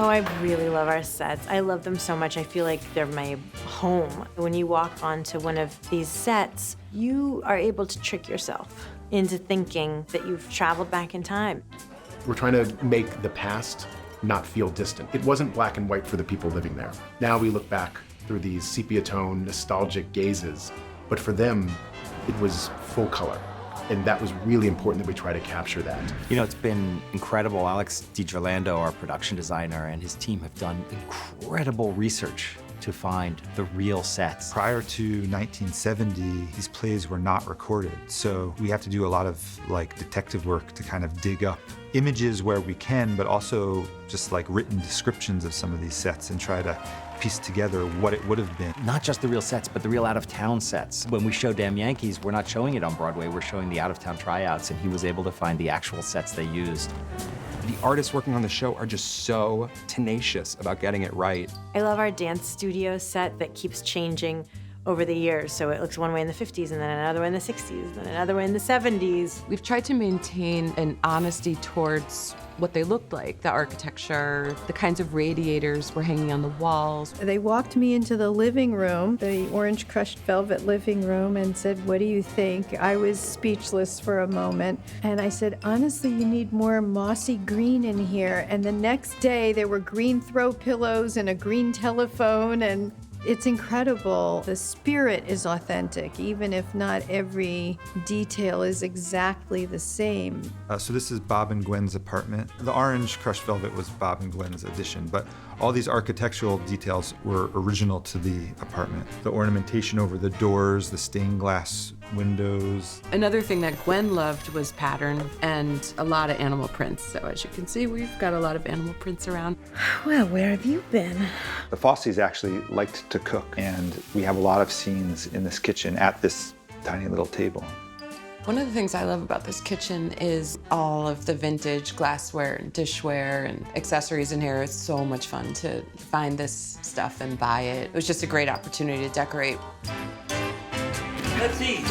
Oh, I really love our sets. I love them so much. I feel like they're my home. When you walk onto one of these sets, you are able to trick yourself into thinking that you've traveled back in time. We're trying to make the past not feel distant. It wasn't black and white for the people living there. Now we look back through these sepia tone, nostalgic gazes, but for them, it was full color. And that was really important that we try to capture that. You know, it's been incredible. Alex DiGirlando, our production designer, and his team have done incredible research to find the real sets. Prior to 1970, these plays were not recorded. So we have to do a lot of detective work to kind of dig up images where we can, but also just written descriptions of some of these sets and try to piece together what it would have been. Not just the real sets, but the real out-of-town sets. When we show Damn Yankees, we're not showing it on Broadway, we're showing the out-of-town tryouts, and he was able to find the actual sets they used. The artists working on the show are just so tenacious about getting it right. I love our dance studio set that keeps changing over the years. So it looks one way in the 50s, and then another way in the 60s, and another way in the 70s. We've tried to maintain an honesty towards what they looked like, the architecture, the kinds of radiators were hanging on the walls. They walked me into the living room, the orange crushed velvet living room, and said, "What do you think?" I was speechless for a moment. And I said, "Honestly, you need more mossy green in here." And the next day, there were green throw pillows and a green telephone, and it's incredible. The spirit is authentic, even if not every detail is exactly the same. So this is Bob and Gwen's apartment. The orange crushed velvet was Bob and Gwen's addition, but all these architectural details were original to the apartment. The ornamentation over the doors, the stained glass windows. Another thing that Gwen loved was pattern and a lot of animal prints. So as you can see, we've got a lot of animal prints around. Well, where have you been? The Fosseys actually liked to cook, and we have a lot of scenes in this kitchen at this tiny little table. One of the things I love about this kitchen is all of the vintage glassware and dishware and accessories in here. It's so much fun to find this stuff and buy it. It was just a great opportunity to decorate. Let's eat.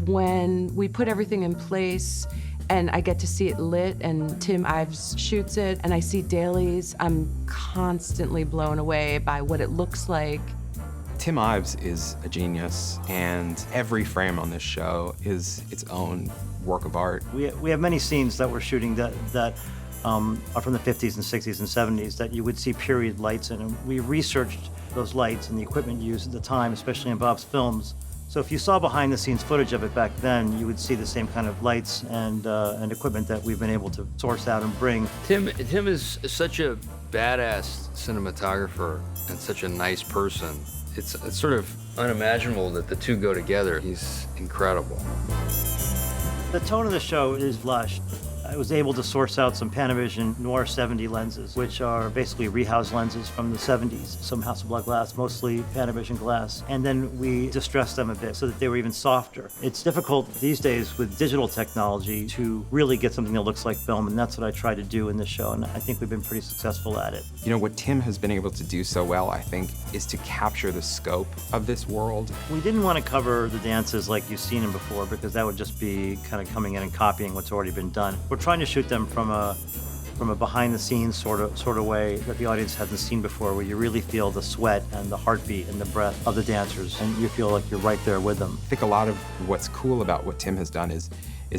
When we put everything in place and I get to see it lit and Tim Ives shoots it and I see dailies, I'm constantly blown away by what it looks like. Tim Ives is a genius, and every frame on this show is its own work of art. We have many scenes that we're shooting that are from the 50s and 60s and 70s that you would see period lights in. And we researched those lights and the equipment used at the time, especially in Bob's films. So if you saw behind the scenes footage of it back then, you would see the same kind of lights and equipment that we've been able to source out and bring. Tim is such a badass cinematographer and such a nice person. It's sort of unimaginable that the two go together. He's incredible. The tone of the show is lush. I was able to source out some Panavision Noir 70 lenses, which are basically rehoused lenses from the 70s. Some Hasselblad glass, mostly Panavision glass. And then we distressed them a bit so that they were even softer. It's difficult these days with digital technology to really get something that looks like film, and that's what I try to do in this show, and I think we've been pretty successful at it. You know, what Tim has been able to do so well, I think, is to capture the scope of this world. We didn't want to cover the dances like you've seen them before, because that would just be kind of coming in and copying what's already been done. We're trying to shoot them from a behind-the-scenes sort of way that the audience hasn't seen before, where you really feel the sweat and the heartbeat and the breath of the dancers, and you feel like you're right there with them. I think a lot of what's cool about what Tim has done is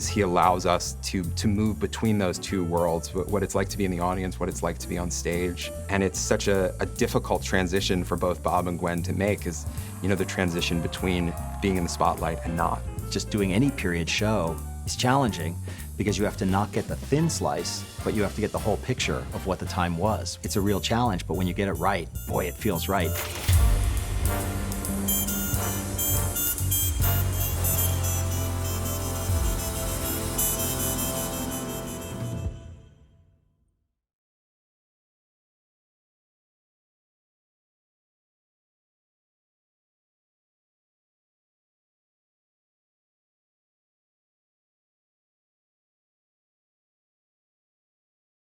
he allows us to move between those two worlds, what it's like to be in the audience, what it's like to be on stage. And it's such a difficult transition for both Bob and Gwen to make, is, you know, the transition between being in the spotlight and not. Just doing any period show is challenging because you have to not get the thin slice, but you have to get the whole picture of what the time was. It's a real challenge, but when you get it right, boy, it feels right.